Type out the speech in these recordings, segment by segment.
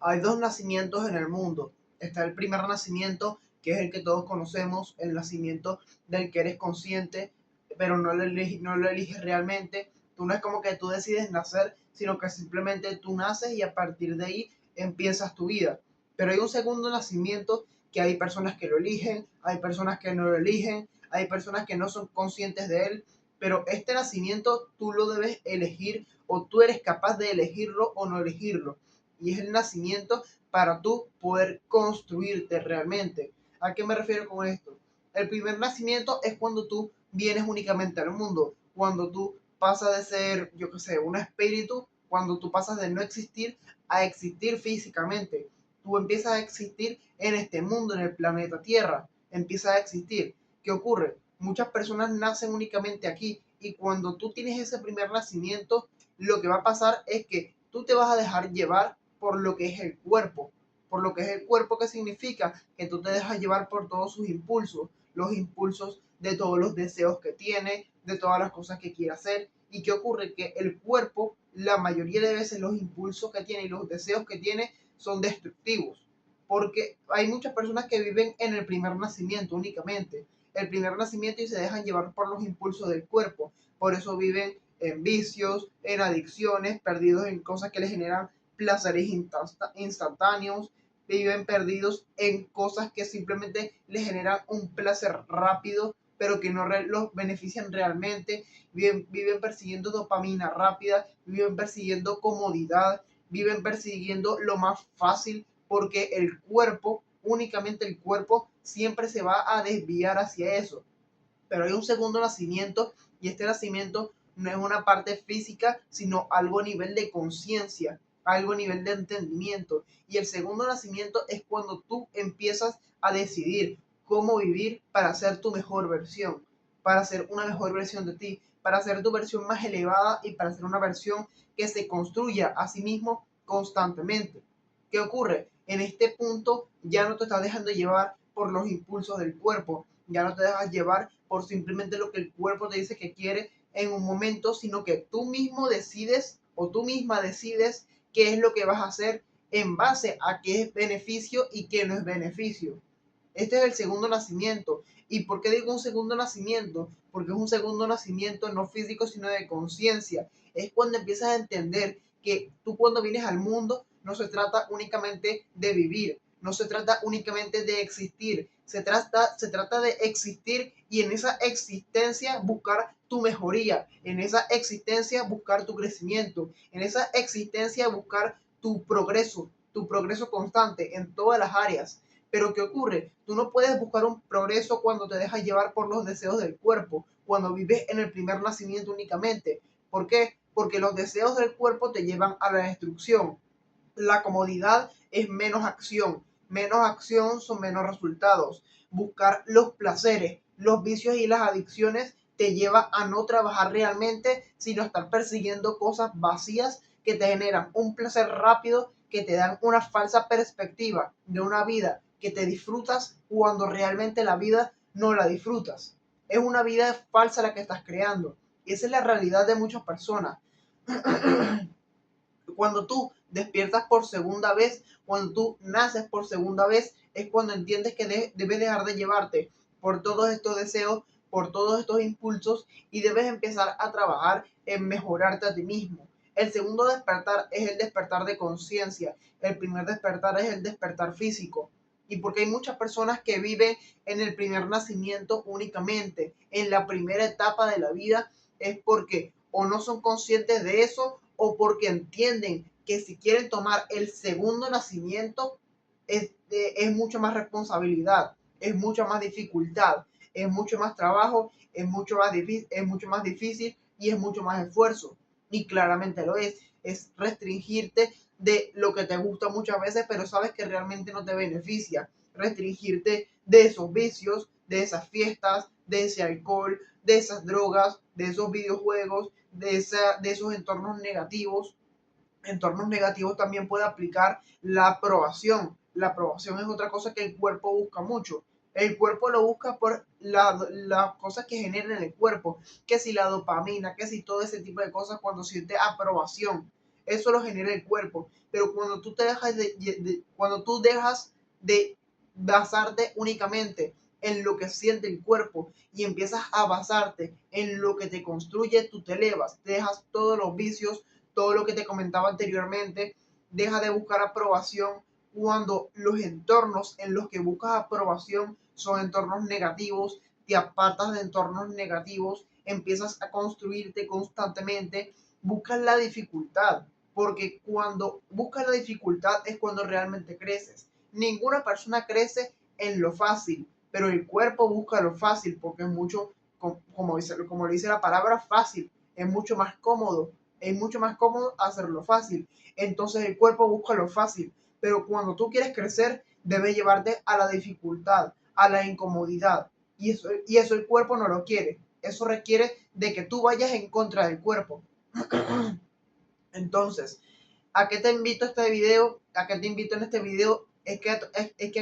Hay dos nacimientos en el mundo. Está el primer nacimiento, que es el que todos conocemos, el nacimiento del que eres consciente, pero no lo eliges realmente. Tú no es como que tú decides nacer, sino que simplemente tú naces y a partir de ahí empiezas tu vida. Pero hay un segundo nacimiento que hay personas que lo eligen, hay personas que no lo eligen, hay personas que no son conscientes de él, pero este nacimiento tú lo debes elegir o tú eres capaz de elegirlo o no elegirlo. Y es el nacimiento para tú poder construirte realmente. ¿A qué me refiero con esto? El primer nacimiento es cuando tú vienes únicamente al mundo, cuando tú pasas de ser, yo qué sé, un espíritu, cuando tú pasas de no existir a existir físicamente. Tú empiezas a existir en este mundo, en el planeta Tierra. Empiezas a existir. ¿Qué ocurre? Muchas personas nacen únicamente aquí y cuando tú tienes ese primer nacimiento, lo que va a pasar es que tú te vas a dejar llevar por lo que es el cuerpo. Por lo que es el cuerpo, ¿qué significa? Que tú te dejas llevar por todos sus impulsos, los impulsos de todos los deseos que tiene, de todas las cosas que quiere hacer. ¿Y qué ocurre? Que el cuerpo, la mayoría de veces los impulsos que tiene y los deseos que tiene son destructivos. Porque hay muchas personas que viven en el primer nacimiento únicamente. El primer nacimiento y se dejan llevar por los impulsos del cuerpo. Por eso viven en vicios, en adicciones, perdidos en cosas que les generan placeres instantáneos, viven perdidos en cosas que simplemente les generan un placer rápido, pero que no los benefician realmente, viven persiguiendo dopamina rápida, viven persiguiendo comodidad, viven persiguiendo lo más fácil, porque el cuerpo, únicamente el cuerpo, siempre se va a desviar hacia eso. Pero hay un segundo nacimiento y este nacimiento no es una parte física, sino algo a nivel de conciencia, algo a nivel de entendimiento. Y el segundo nacimiento es cuando tú empiezas a decidir cómo vivir para ser tu mejor versión, para ser una mejor versión de ti, para ser tu versión más elevada y para ser una versión que se construya a sí mismo constantemente. ¿Qué ocurre? En este punto ya no te estás dejando llevar por los impulsos del cuerpo, ya no te dejas llevar por simplemente lo que el cuerpo te dice que quiere en un momento, sino que tú mismo decides o tú misma decides qué es lo que vas a hacer en base a qué es beneficio y qué no es beneficio. Este es el segundo nacimiento. ¿Y por qué digo un segundo nacimiento? Porque es un segundo nacimiento no físico, sino de conciencia. Es cuando empiezas a entender que tú cuando vienes al mundo no se trata únicamente de vivir, no se trata únicamente de existir, se trata de existir y en esa existencia buscar tu mejoría, en esa existencia buscar tu crecimiento, en esa existencia buscar tu progreso constante en todas las áreas. Pero ¿qué ocurre? Tú no puedes buscar un progreso cuando te dejas llevar por los deseos del cuerpo, cuando vives en el primer nacimiento únicamente. ¿Por qué? Porque los deseos del cuerpo te llevan a la destrucción. La comodidad es menos acción son menos resultados. Buscar los placeres, los vicios y las adicciones te lleva a no trabajar realmente, sino a estar persiguiendo cosas vacías que te generan un placer rápido, que te dan una falsa perspectiva de una vida que te disfrutas cuando realmente la vida no la disfrutas. Es una vida falsa la que estás creando. Y esa es la realidad de muchas personas. Cuando tú despiertas por segunda vez, cuando tú naces por segunda vez, es cuando entiendes que debes dejar de llevarte por todos estos deseos, por todos estos impulsos y debes empezar a trabajar en mejorarte a ti mismo. El segundo despertar es el despertar de conciencia. El primer despertar es el despertar físico. Y porque hay muchas personas que viven en el primer nacimiento únicamente, en la primera etapa de la vida, es porque o no son conscientes de eso o porque entienden que si quieren tomar el segundo nacimiento es mucho más responsabilidad, es mucha más dificultad, es mucho más trabajo, es mucho más difícil y es mucho más esfuerzo. Y claramente lo es restringirte de lo que te gusta muchas veces, pero sabes que realmente no te beneficia. Restringirte de esos vicios, de esas fiestas, de ese alcohol, de esas drogas, de esos videojuegos, de esos entornos negativos. Entornos negativos también puede aplicar la aprobación. La aprobación es otra cosa que el cuerpo busca mucho. El cuerpo lo busca por las cosas que generan en el cuerpo, que si la dopamina, que si todo ese tipo de cosas cuando siente aprobación. eso lo genera el cuerpo. Pero cuando tú te dejas cuando tú dejas de basarte únicamente en lo que siente el cuerpo y empiezas a basarte en lo que te construye, tú te elevas, te dejas todos los vicios, todo lo que te comentaba anteriormente, deja de buscar aprobación cuando los entornos en los que buscas aprobación son entornos negativos, te apartas de entornos negativos, empiezas a construirte constantemente, buscas la dificultad, porque cuando buscas la dificultad es cuando realmente creces. Ninguna persona crece en lo fácil, pero el cuerpo busca lo fácil porque es mucho, como le dice la palabra fácil, es mucho más cómodo hacerlo fácil. Entonces el cuerpo busca lo fácil, pero cuando tú quieres crecer, debes llevarte a la dificultad, a la incomodidad. Y eso el cuerpo no lo quiere. Eso requiere de que tú vayas en contra del cuerpo. Entonces, ¿a qué te invito este video? ¿A qué te invito en este video? Es que a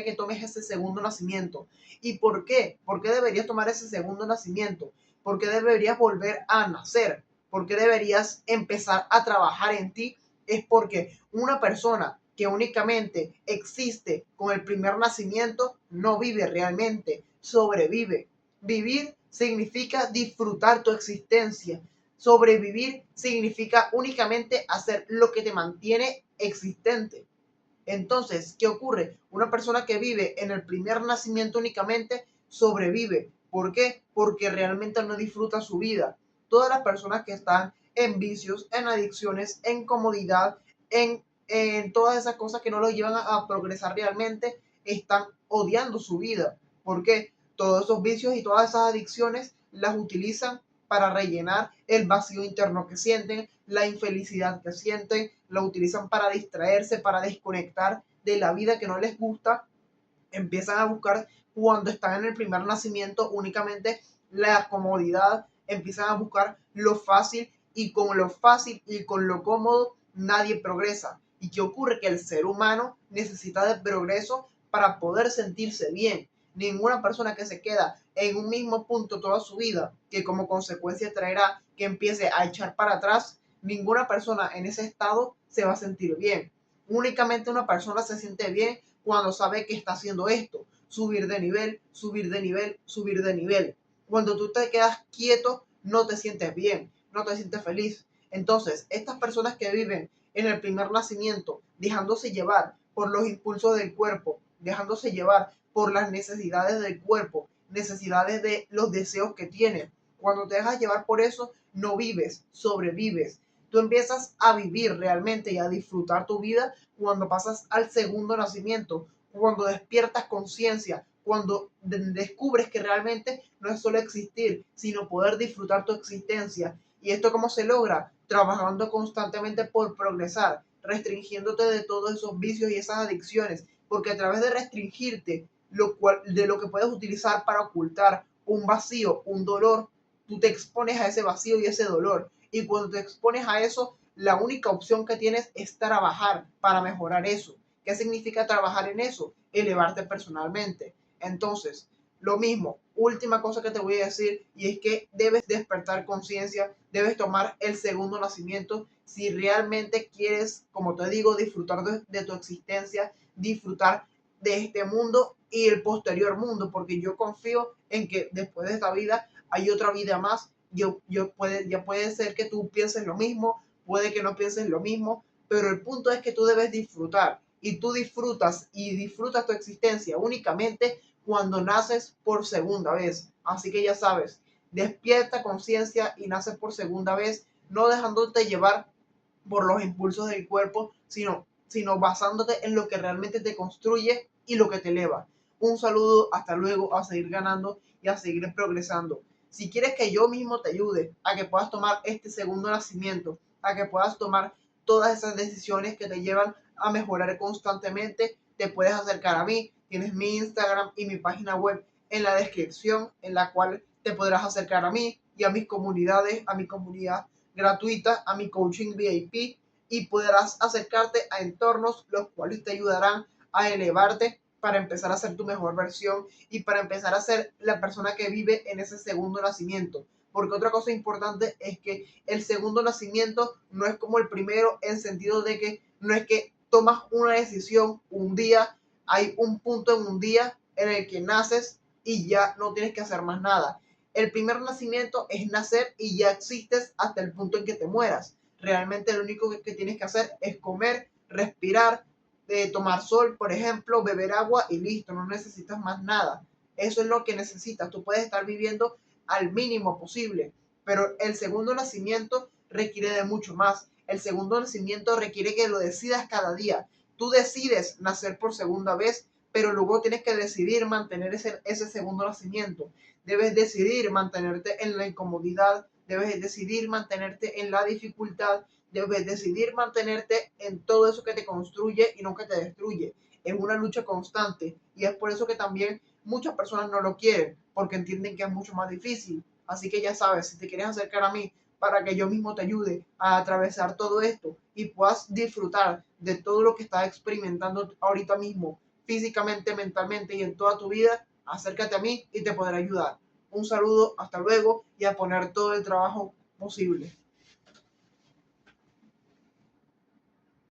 que tomes ese segundo nacimiento. ¿Y por qué? ¿Por qué deberías tomar ese segundo nacimiento? ¿Por qué deberías volver a nacer? ¿Por qué deberías empezar a trabajar en ti? Es porque una persona que únicamente existe con el primer nacimiento no vive realmente, sobrevive. Vivir significa disfrutar tu existencia. Sobrevivir significa únicamente hacer lo que te mantiene existente. Entonces, ¿qué ocurre? Una persona que vive en el primer nacimiento únicamente sobrevive. ¿Por qué? Porque realmente no disfruta su vida. Todas las personas que están en vicios, en adicciones, en comodidad, en todas esas cosas que no los llevan a progresar realmente, están odiando su vida. ¿Por qué? Todos esos vicios y todas esas adicciones las utilizan para rellenar el vacío interno que sienten, la infelicidad que sienten, la utilizan para distraerse, para desconectar de la vida que no les gusta, empiezan a buscar cuando están en el primer nacimiento únicamente la comodidad, empiezan a buscar lo fácil y con lo fácil y con lo cómodo nadie progresa. ¿Y qué ocurre? Que el ser humano necesita de progreso para poder sentirse bien. Ninguna persona que se queda en un mismo punto toda su vida, que como consecuencia traerá que empiece a echar para atrás, ninguna persona en ese estado se va a sentir bien. Únicamente una persona se siente bien cuando sabe que está haciendo esto, subir de nivel, subir de nivel, subir de nivel. Cuando tú te quedas quieto, no te sientes bien, no te sientes feliz. Entonces, estas personas que viven en el primer nacimiento, dejándose llevar por los impulsos del cuerpo, dejándose llevar por las necesidades del cuerpo, necesidades de los deseos que tienen. Cuando te dejas llevar por eso, no vives, sobrevives. Tú empiezas a vivir realmente y a disfrutar tu vida cuando pasas al segundo nacimiento, cuando despiertas conciencia, cuando descubres que realmente no es solo existir, sino poder disfrutar tu existencia. ¿Y esto cómo se logra? Trabajando constantemente por progresar, restringiéndote de todos esos vicios y esas adicciones, porque a través de restringirte de lo que puedes utilizar para ocultar un vacío, un dolor, tú te expones a ese vacío y ese dolor. Y cuando te expones a eso, la única opción que tienes es trabajar para mejorar eso. ¿Qué significa trabajar en eso? Elevarte personalmente. Entonces, lo mismo, última cosa que te voy a decir, y es que debes despertar conciencia, debes tomar el segundo nacimiento si realmente quieres, como te digo, disfrutar de tu existencia, disfrutar de este mundo y el posterior mundo, porque yo confío en que después de esta vida hay otra vida más. Ya puede ser que tú pienses lo mismo, puede que no pienses lo mismo, pero el punto es que tú debes disfrutar y tú disfrutas y disfrutas tu existencia únicamente cuando naces por segunda vez. Así que ya sabes, despierta conciencia y naces por segunda vez, no dejándote llevar por los impulsos del cuerpo, sino basándote en lo que realmente te construye y lo que te eleva. Un saludo, hasta luego, a seguir ganando y a seguir progresando. Si quieres que yo mismo te ayude a que puedas tomar este segundo nacimiento, a que puedas tomar todas esas decisiones que te llevan a mejorar constantemente, te puedes acercar a mí. Tienes mi Instagram y mi página web en la descripción, en la cual te podrás acercar a mí y a mis comunidades, a mi comunidad gratuita, a mi coaching VIP, y podrás acercarte a entornos los cuales te ayudarán a elevarte para empezar a ser tu mejor versión y para empezar a ser la persona que vive en ese segundo nacimiento. porque otra cosa importante es que el segundo nacimiento no es como el primero en sentido de que no es que tomas una decisión un día, hay un punto en un día en el que naces y ya no tienes que hacer más nada. El primer nacimiento es nacer y ya existes hasta el punto en que te mueras. Realmente lo único que tienes que hacer es comer, respirar, tomar sol, por ejemplo, beber agua y listo, no necesitas más nada. Eso es lo que necesitas. Tú puedes estar viviendo al mínimo posible, pero el segundo nacimiento requiere de mucho más. El segundo nacimiento requiere que lo decidas cada día. Tú decides nacer por segunda vez, pero luego tienes que decidir mantener ese segundo nacimiento. Debes decidir mantenerte en la incomodidad, debes decidir mantenerte en la dificultad, debes decidir mantenerte en todo eso que te construye y no que te destruye. Es una lucha constante y es por eso que también muchas personas no lo quieren, porque entienden que es mucho más difícil. Así que ya sabes, si te quieres acercar a mí para que yo mismo te ayude a atravesar todo esto y puedas disfrutar de todo lo que estás experimentando ahorita mismo, físicamente, mentalmente y en toda tu vida, acércate a mí y te podré ayudar. Un saludo, hasta luego y a poner todo el trabajo posible.